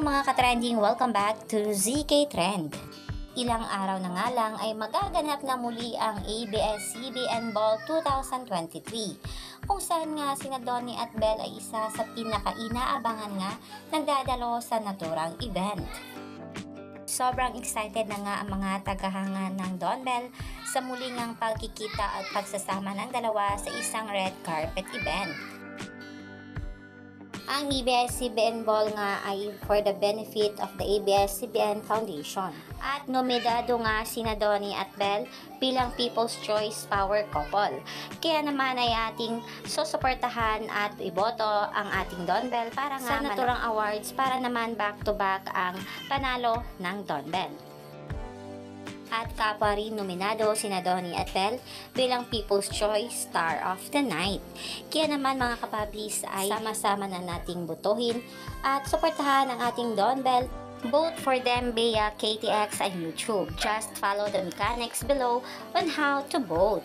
mga ka-trending, welcome back to ZK Trend. Ilang araw na nga lang ay magaganap na muli ang ABS-CBN Ball 2023, kung saan nga sina Donnie at Belle ay isa sa pinaka-inaabangan nga nagdadalo sa naturang event. Sobrang excited na nga ang mga tagahanga ng Don Bell sa muling ang pagkikita at pagsasama ng dalawa sa isang red carpet event. Ang ABS-CBN Ball nga ay for the benefit of the ABS-CBN Foundation. At nominado nga sina Donnie at Belle bilang People's Choice Power Couple. Kaya naman ay ating susuportahan at iboto ang ating Don Bell para nga sa naturang awards para naman back-to-back ang panalo ng Don Bell. At kapwa rin nominado sina Donnie at Belle bilang People's Choice Star of the Night. Kaya naman mga kapablis ay sama-sama na nating botohin at suportahan ang ating Don Bell. Vote for them via KTX and YouTube. Just follow the mechanics below on how to vote.